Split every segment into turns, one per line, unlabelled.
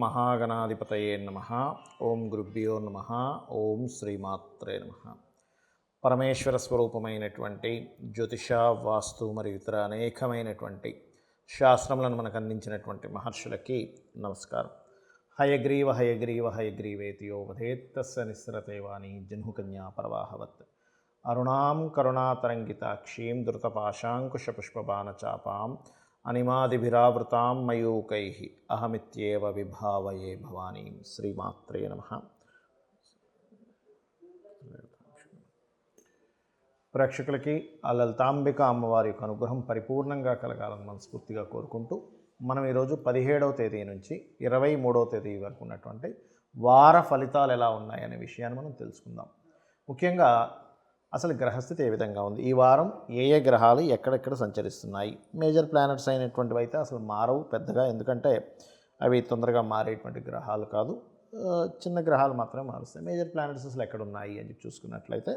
మహాగణాధిపతయే నమః. ఓం గురుభ్యో నమః. ఓం శ్రీమాత్రే నమః. పరమేశ్వర స్వరూపమైనటువంటి జ్యోతిష, వాస్తు మరియు ఇతర అనేకమైనటువంటి శాస్త్రములను మనకు అందించినటువంటి మహర్షులకి నమస్కారం. హయగ్రీవ హయగ్రీవ హయగ్రీవేతియో వధేత్తస్య నిస్సరతేవాణి జహ్నుకన్యా ప్రవాహవత్. అరుణాం కరుణాతరంగితాక్షీం ధృతపాశాంకుశపుష్పబాణచాపాం అనిమాదిభిరావృతాం మయూకైః అహమిత్యేవ విభావయే భవానీం. శ్రీమాత్రే నమః. ప్రేక్షకులకి ఆ లలితాంబిక అమ్మవారి యొక్క అనుగ్రహం పరిపూర్ణంగా కలగాలని మనస్ఫూర్తిగా కోరుకుంటూ మనం ఈరోజు 17వ తేదీ నుంచి 23వ తేదీ వరకు ఉన్నటువంటి వార ఫలితాలు ఎలా ఉన్నాయనే విషయాన్ని మనం తెలుసుకుందాం. ముఖ్యంగా అసలు గ్రహస్థితి ఏ విధంగా ఉంది, ఈ వారం ఏ ఏ గ్రహాలు ఎక్కడెక్కడ సంచరిస్తున్నాయి. మేజర్ ప్లానెట్స్ అయినటువంటివి అయితే అసలు మారవు పెద్దగా, ఎందుకంటే అవి తొందరగా మారేటువంటి గ్రహాలు కాదు, చిన్న గ్రహాలు మాత్రమే మారుస్తాయి. మేజర్ ప్లానెట్స్ అసలు ఎక్కడ ఉన్నాయి అని చెప్పి చూసుకున్నట్లయితే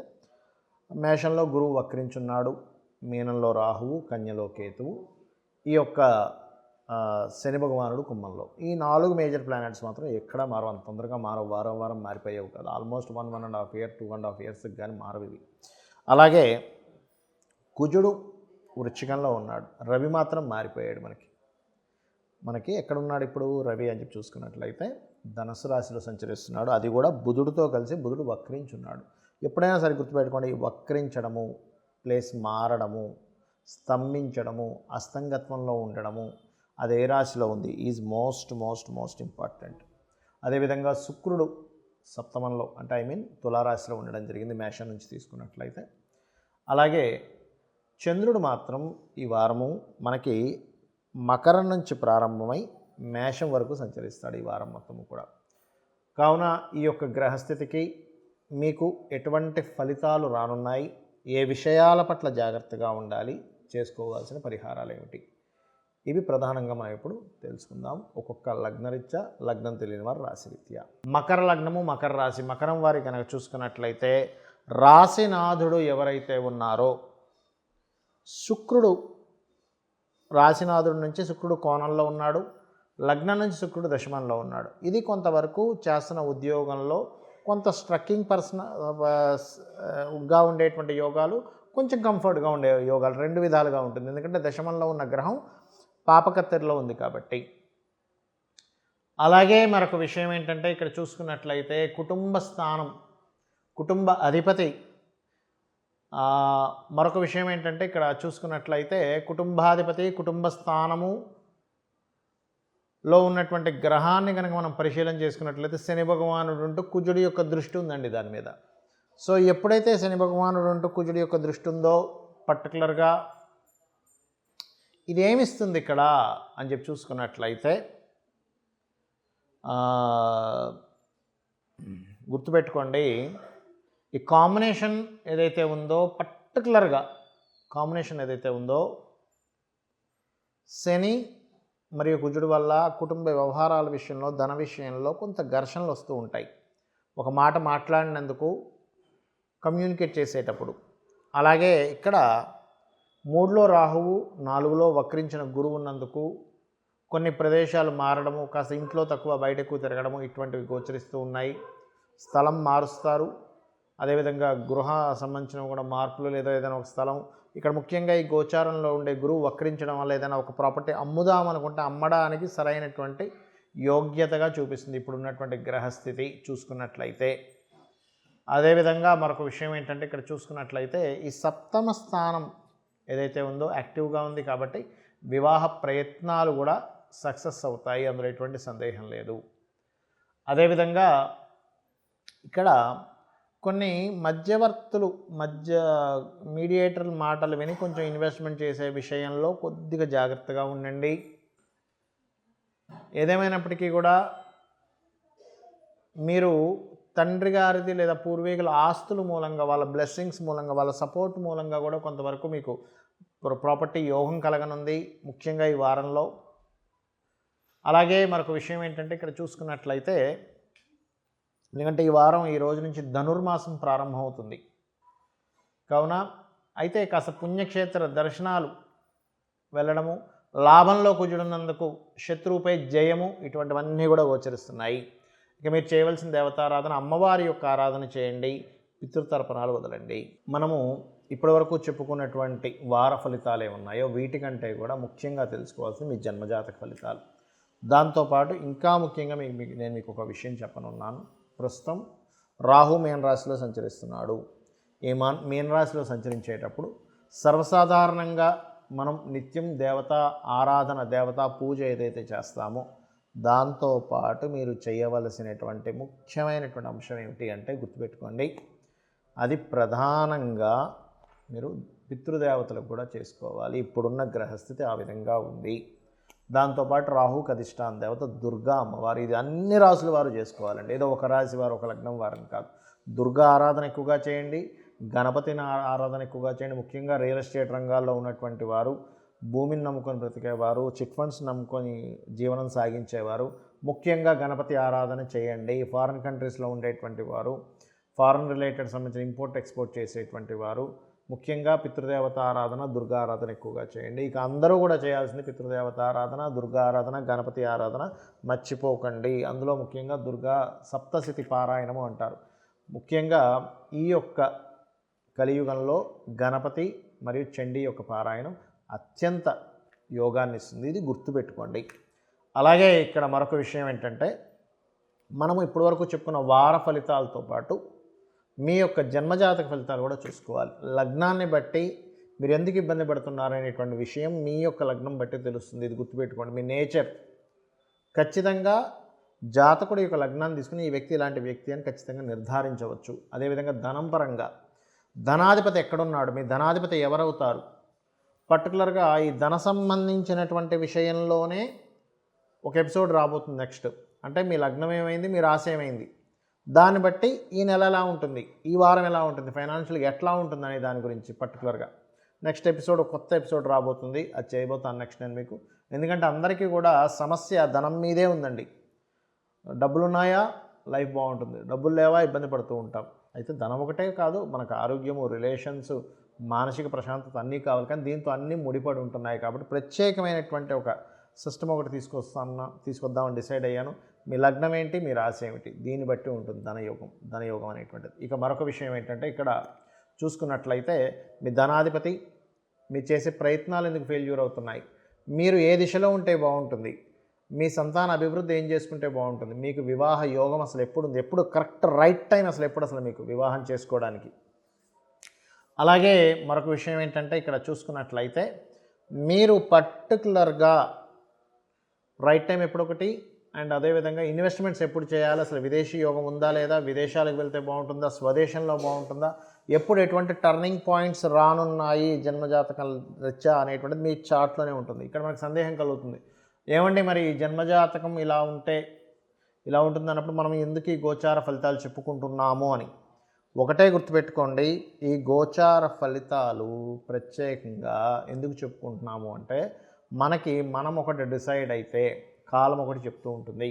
మేషంలో గురువు వక్రించున్నాడు, మీనంలో రాహువు, కన్యలో కేతువు, ఈ యొక్క శని భగవానుడు కుంభంలో. ఈ 4 మేజర్ ప్లానెట్స్ మాత్రం ఎక్కడా మారవు, అంత తొందరగా మారవు, వారం మారిపోయేవి కాదు. ఆల్మోస్ట్ 1.5 ఇయర్ 2.5 ఇయర్స్కి కానీ మారవు ఇవి. అలాగే కుజుడు వృశ్చికంలో ఉన్నాడు, రవి మాత్రం మారిపోయాడు. మనకి ఎక్కడున్నాడు ఇప్పుడు రవి అని చెప్పి చూసుకున్నట్లయితే ధనుసు రాశిలో సంచరిస్తున్నాడు. అది కూడా బుధుడితో కలిసి బుధుడు వక్రించున్నాడు. ఎప్పుడైనా సరే గుర్తుపెట్టుకోండి, వక్రించడము, ప్లేస్ మారడము, స్తంభించడము, అస్తంగత్వంలో ఉండడము, అది ఏ రాశిలో ఉంది ఈజ్ మోస్ట్ ఇంపార్టెంట్. అదేవిధంగా శుక్రుడు సప్తమంలో అంటే తులారాశిలో ఉండడం జరిగింది మేషం నుంచి తీసుకున్నట్లయితే. అలాగే చంద్రుడు మాత్రం ఈ వారము మనకి మకరం నుంచి ప్రారంభమై మేషం వరకు సంచరిస్తాడు ఈ వారం మొత్తము కూడా. కావున ఈ యొక్క గ్రహస్థితికి మీకు ఎటువంటి ఫలితాలు రానున్నాయి, ఏ విషయాల పట్ల జాగ్రత్తగా ఉండాలి, చేసుకోవాల్సిన పరిహారాలు ఏమిటి, ఇవి ప్రధానంగా మనం ఇప్పుడు తెలుసుకుందాం. ఒక్కొక్క లగ్నరీత్యా, లగ్నం తెలియని వారు రాశిరీత్యా. మకర లగ్నము, మకర రాశి. మకరం వారి కనుక చూసుకున్నట్లయితే రాశినాథుడు ఎవరైతే ఉన్నారో శుక్రుడు, రాశినాథుడి నుంచి శుక్రుడు కోణంలో ఉన్నాడు, లగ్నం నుంచి శుక్రుడు దశమంలో ఉన్నాడు. ఇది కొంతవరకు చేస్తున్న ఉద్యోగంలో కొంత స్ట్రక్కింగ్ పర్సన్గా ఉండేటువంటి యోగాలు, కొంచెం కంఫర్ట్గా ఉండే యోగాలు, 2 విధాలుగా ఉంటుంది. ఎందుకంటే దశమంలో ఉన్న గ్రహం పాపకత్తెరలో ఉంది కాబట్టి. అలాగే మరొక విషయం ఏంటంటే ఇక్కడ చూసుకున్నట్లయితే కుటుంబ స్థానం, కుటుంబ అధిపతి. మరొక విషయం ఏంటంటే ఇక్కడ చూసుకున్నట్లయితే కుటుంబాధిపతి, కుటుంబ స్థానములో ఉన్నటువంటి గ్రహాన్ని కనుక మనం పరిశీలన చేసుకున్నట్లయితే శని భగవానుడు ఉంటూ కుజుడి యొక్క దృష్టి ఉందండి దాని మీద. సో ఎప్పుడైతే శని భగవానుడు ఉంటూ కుజుడి యొక్క దృష్టి ఉందో పర్టికులర్గా ఇదేమిస్తుంది ఇక్కడ అని చెప్పి చూసుకున్నట్లయితే గుర్తుపెట్టుకోండి, ఈ కాంబినేషన్ ఏదైతే ఉందో, పర్టికులర్గా కాంబినేషన్ ఏదైతే ఉందో శని మరియు కుజుడు వల్ల కుటుంబ వ్యవహారాల విషయంలో, ధన విషయంలో కొంత ఘర్షణలు వస్తూ ఉంటాయి. ఒక మాట మాట్లాడినందుకు, కమ్యూనికేట్ చేసేటప్పుడు. అలాగే ఇక్కడ 3లో రాహువు, 4లో వక్రించిన గురువు ఉన్నందుకు కొన్ని ప్రదేశాలు మారడము, కాస్త ఇంట్లో తక్కువ బయట ఎక్కువ తిరగడము, ఇటువంటివి గోచరిస్తూ ఉన్నాయి. స్థలం మారుస్తారు. అదేవిధంగా గృహ సంబంధించిన కూడా మార్పులు, లేదా ఏదైనా ఒక స్థలం. ఇక్కడ ముఖ్యంగా ఈ గోచారంలో ఉండే గురువు వక్రించడం వల్ల ఏదైనా ఒక ప్రాపర్టీ అమ్ముదామనుకుంటే అమ్మడానికి సరైనటువంటి యోగ్యతగా చూపిస్తుంది ఇప్పుడు ఉన్నటువంటి గ్రహస్థితి చూసుకున్నట్లయితే. అదేవిధంగా మరొక విషయం ఏంటంటే ఇక్కడ చూసుకున్నట్లయితే ఈ సప్తమ స్థానం ఏదైతే ఉందో యాక్టివ్గా ఉంది కాబట్టి వివాహ ప్రయత్నాలు కూడా సక్సెస్ అవుతాయి, అందులో ఎటువంటి సందేహం లేదు. అదేవిధంగా ఇక్కడ కొన్ని మధ్యవర్తులు, మీడియేటర్ల మాటలు విని కొంచెం ఇన్వెస్ట్మెంట్ చేసే విషయంలో కొద్దిగా జాగ్రత్తగా ఉండండి. ఏదేమైనప్పటికీ కూడా మీరు తండ్రి గారిది లేదా పూర్వీకుల ఆస్తుల మూలంగా, వాళ్ళ బ్లెస్సింగ్స్ మూలంగా, వాళ్ళ సపోర్ట్ మూలంగా కూడా కొంతవరకు మీకు ప్రాపర్టీ యోగం కలగనుంది ముఖ్యంగా ఈ వారంలో. అలాగే మరొక విషయం ఏంటంటే ఇక్కడ చూసుకున్నట్లయితే, ఎందుకంటే ఈ వారం ఈ రోజు నుంచి ధనుర్మాసం ప్రారంభమవుతుంది కావున అయితే కాస్త పుణ్యక్షేత్ర దర్శనాలు వెళ్ళడము, లాభంలో కుజుడున్నందుకు శత్రువుపై జయము, ఇటువంటివన్నీ కూడా గోచరిస్తున్నాయి. ఇక మీరు చేయవలసిన దేవతారాధన, అమ్మవారి యొక్క ఆరాధన చేయండి, పితృతర్పణాలు వదలండి. మనము ఇప్పటివరకు చెప్పుకున్నటువంటి వార ఫలితాలు ఏమున్నాయో వీటికంటే కూడా ముఖ్యంగా తెలుసుకోవాల్సింది మీ జన్మజాతక ఫలితాలు. దాంతోపాటు ఇంకా ముఖ్యంగా నేను మీకు ఒక విషయం చెప్పనున్నాను. ప్రస్తుతం రాహు మీన రాశిలో సంచరిస్తున్నాడు. ఈ మీన రాశిలో సంచరించేటప్పుడు సర్వసాధారణంగా మనం నిత్యం దేవతా ఆరాధన, దేవతా పూజ ఏదైతే చేస్తామో దాంతోపాటు మీరు చేయవలసినటువంటి ముఖ్యమైనటువంటి అంశం ఏమిటి అంటే గుర్తుపెట్టుకోండి, అది ప్రధానంగా మీరు పితృదేవతలకు కూడా చేసుకోవాలి. ఇప్పుడున్న గ్రహస్థితి ఆ విధంగా ఉంది. దాంతోపాటు రాహుకి అధిష్టాన దేవత దుర్గా అమ్మవారు. ఇది అన్ని రాసుల వారు చేసుకోవాలండి. ఏదో ఒక రాశి వారు, ఒక లగ్నం వారని కాదు. దుర్గా ఆరాధన ఎక్కువగా చేయండి, గణపతిని ఆరాధన ఎక్కువగా చేయండి. ముఖ్యంగా రియల్ ఎస్టేట్ రంగాల్లో ఉన్నటువంటి వారు, భూమిని నమ్ముకొని బ్రతికేవారు, చిట్ ఫండ్స్ నమ్ముకొని జీవనం సాగించేవారు ముఖ్యంగా గణపతి ఆరాధన చేయండి. ఫారిన్ కంట్రీస్లో ఉండేటువంటి వారు, ఫారిన్ రిలేటెడ్ సంబంధించిన ఇంపోర్ట్ ఎక్స్పోర్ట్ చేసేటువంటి వారు ముఖ్యంగా పితృదేవత ఆరాధన, దుర్గా ఆరాధన ఎక్కువగా చేయండి. ఇక అందరూ కూడా చేయాల్సింది పితృదేవత ఆరాధన, దుర్గా ఆరాధన, గణపతి ఆరాధన మర్చిపోకండి. అందులో ముఖ్యంగా దుర్గా సప్తశతి పారాయణము అంటారు. ముఖ్యంగా ఈ యొక్క కలియుగంలో గణపతి మరియు చండీ యొక్క పారాయణం అత్యంత యోగాన్ని ఇస్తుంది. ఇది గుర్తుపెట్టుకోండి. అలాగే ఇక్కడ మరొక విషయం ఏంటంటే, మనము ఇప్పటివరకు చెప్పుకున్న వార ఫలితాలతో పాటు మీ యొక్క జన్మజాతక ఫలితాలు కూడా చూసుకోవాలి. లగ్నాన్ని బట్టి మీరు ఎందుకు ఇబ్బంది పడుతున్నారనేటువంటి విషయం మీ యొక్క లగ్నం బట్టి తెలుస్తుంది. ఇది గుర్తుపెట్టుకోండి. మీ నేచర్ ఖచ్చితంగా జాతకుడు యొక్క లగ్నాన్ని తీసుకుని ఈ వ్యక్తి ఇలాంటి వ్యక్తి అని ఖచ్చితంగా నిర్ధారించవచ్చు. అదేవిధంగా ధనం పరంగా ధనాధిపతి ఎక్కడున్నాడు, మీ ధనాధిపతి ఎవరవుతారు, పర్టికులర్గా ఈ ధన సంబంధించినటువంటి విషయంలోనే ఒక ఎపిసోడ్ రాబోతుంది నెక్స్ట్. అంటే మీ లగ్నం ఏమైంది, మీ రాశి ఏమైంది, దాన్ని బట్టి ఈ నెల ఎలా ఉంటుంది, ఈ వారం ఎలా ఉంటుంది, ఫైనాన్షియల్గా ఎట్లా ఉంటుంది అనే దాని గురించి పర్టికులర్గా నెక్స్ట్ ఎపిసోడ్, కొత్త ఎపిసోడ్ రాబోతుంది. అది చేయబోతాను నెక్స్ట్ నేను మీకు. ఎందుకంటే అందరికీ కూడా సమస్య ధనం మీదే ఉందండి. డబ్బులు ఉన్నాయా లైఫ్ బాగుంటుంది, డబ్బులు లేవా ఇబ్బంది పడుతూ ఉంటాం. అయితే ధనం ఒకటే కాదు, మనకు ఆరోగ్యము, రిలేషన్స్, మానసిక ప్రశాంతత అన్నీ కావాలి. కానీ దీంతో అన్నీ ముడిపడి ఉంటున్నాయి. కాబట్టి ప్రత్యేకమైనటువంటి ఒక సిస్టమ్ ఒకటి తీసుకొద్దామని డిసైడ్ అయ్యాను. మీ లగ్నం ఏంటి, మీ రాశి ఏమిటి, దీన్ని బట్టి ఉంటుంది ధనయోగం అనేటువంటిది. ఇక మరొక విషయం ఏంటంటే, ఇక్కడ చూసుకున్నట్లయితే మీ ధనాధిపతి, మీరు చేసే ప్రయత్నాలు ఎందుకు ఫెయిల్యూర్ అవుతున్నాయి, మీరు ఏ దిశలో ఉంటే బాగుంటుంది, మీ సంతాన అభివృద్ధి ఏం చేసుకుంటే బాగుంటుంది, మీకు వివాహ యోగం అసలు ఎప్పుడు ఉంది, ఎప్పుడు కరెక్ట్ రైట్ టైం అసలు మీకు వివాహం చేసుకోవడానికి. అలాగే మరొక విషయం ఏంటంటే, ఇక్కడ చూసుకున్నట్లయితే మీరు పర్టికులర్గా రైట్ టైం ఎప్పుడొకటి, అండ్ అదేవిధంగా ఇన్వెస్ట్మెంట్స్ ఎప్పుడు చేయాలి, అసలు విదేశీ యోగం ఉందా లేదా, విదేశాలకు వెళ్తే బాగుంటుందా, స్వదేశంలో బాగుంటుందా, ఎప్పుడు ఎటువంటి టర్నింగ్ పాయింట్స్ రానున్నాయి జన్మజాతకం రీత్యా అనేటువంటిది మీ చార్ట్లోనే ఉంటుంది. ఇక్కడ మనకు సందేహం కలుగుతుంది, ఏమండి మరి జన్మజాతకం ఇలా ఉంటే ఇలా ఉంటుంది అన్నప్పుడు మనం ఎందుకు ఈ గోచార ఫలితాలు చెప్పుకుంటున్నాము అని. ఒకటే గుర్తుపెట్టుకోండి, ఈ గోచార ఫలితాలు ప్రత్యేకంగా ఎందుకు చెప్పుకుంటున్నాము అంటే, మనం ఒకటి డిసైడ్ అయితే కాలం ఒకటి చెప్తూ ఉంటుంది.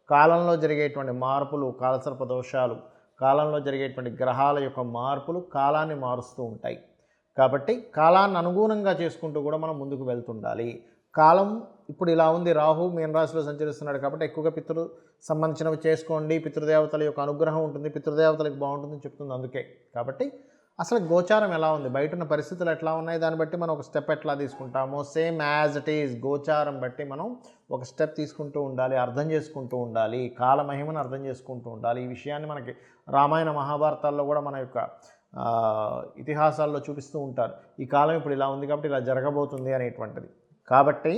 కాలంలో జరిగేటువంటి మార్పులు, కాలసర్ప దోషాలు, కాలంలో జరిగేటువంటి గ్రహాల యొక్క మార్పులు కాలాన్ని మారుస్తూ ఉంటాయి. కాబట్టి కాలాన్ని అనుగుణంగా చేసుకుంటూ కూడా మనం ముందుకు వెళ్తుండాలి. కాలం ఇప్పుడు ఇలా ఉంది, రాహు మీన రాశిలో సంచరిస్తున్నాడు కాబట్టి ఎక్కువగా పితృ సంబంధించినవి చేసుకోండి, పితృదేవతల యొక్క అనుగ్రహం ఉంటుంది, పితృదేవతలకు బాగుంటుందని చెప్తుంది. అందుకే కాబట్టి అసలు గోచారం ఎలా ఉంది, బయట ఉన్న పరిస్థితులు ఎట్లా ఉన్నాయి, దాన్ని బట్టి మనం ఒక స్టెప్ ఎట్లా తీసుకుంటామో సేమ్ యాజ్ ఇట్ ఈజ్ గోచారం బట్టి మనం ఒక స్టెప్ తీసుకుంటూ ఉండాలి, అర్థం చేసుకుంటూ ఉండాలి, కాలమహిమను అర్థం చేసుకుంటూ ఉండాలి. ఈ విషయాన్ని మనకి రామాయణ మహాభారతాల్లో కూడా మన యొక్క ఇతిహాసాల్లో చూపిస్తూ ఉంటారు. ఈ కాలం ఇప్పుడు ఇలా ఉంది కాబట్టి ఇలా జరగబోతుంది అనేటువంటిది. కాబట్టి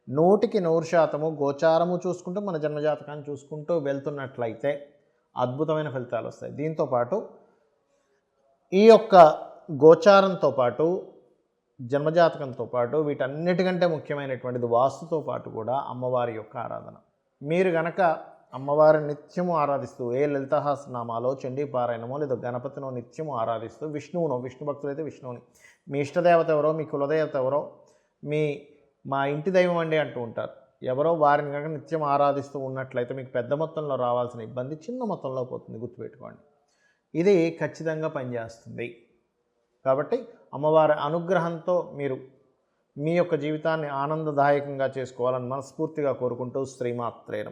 100% గోచారము చూసుకుంటూ మన జన్మజాతకాన్ని చూసుకుంటూ వెళ్తున్నట్లయితే అద్భుతమైన ఫలితాలు వస్తాయి. దీంతోపాటు ఈ యొక్క గోచారంతో పాటు జన్మజాతకంతో పాటు వీటన్నిటికంటే ముఖ్యమైనటువంటిది వాస్తుతో పాటు కూడా అమ్మవారి యొక్క ఆరాధన. మీరు గనక అమ్మవారిని నిత్యము ఆరాధిస్తూ ఏ లలితాసహస్రనామాలో, చండీ పారాయణమో లేదా గణపతినో నిత్యము ఆరాధిస్తూ, విష్ణు భక్తులైతే విష్ణువుని, మీ ఇష్టదేవత ఎవరో, మీ కులదేవత ఎవరో, మా ఇంటి దైవం అండి అంటూ ఉంటారు, ఎవరో వారిని కనుక నిత్యం ఆరాధిస్తూ ఉన్నట్లయితే మీకు పెద్ద మొత్తంలో రావాల్సిన ఇబ్బంది చిన్న మొత్తంలో పోతుంది. గుర్తుపెట్టుకోండి, ఇది ఖచ్చితంగా పనిచేస్తుంది. కాబట్టి అమ్మవారి అనుగ్రహంతో మీరు మీ యొక్క జీవితాన్ని ఆనందదాయకంగా చేసుకోవాలని మనస్ఫూర్తిగా కోరుకుంటూ శ్రీమాత్రే నమః.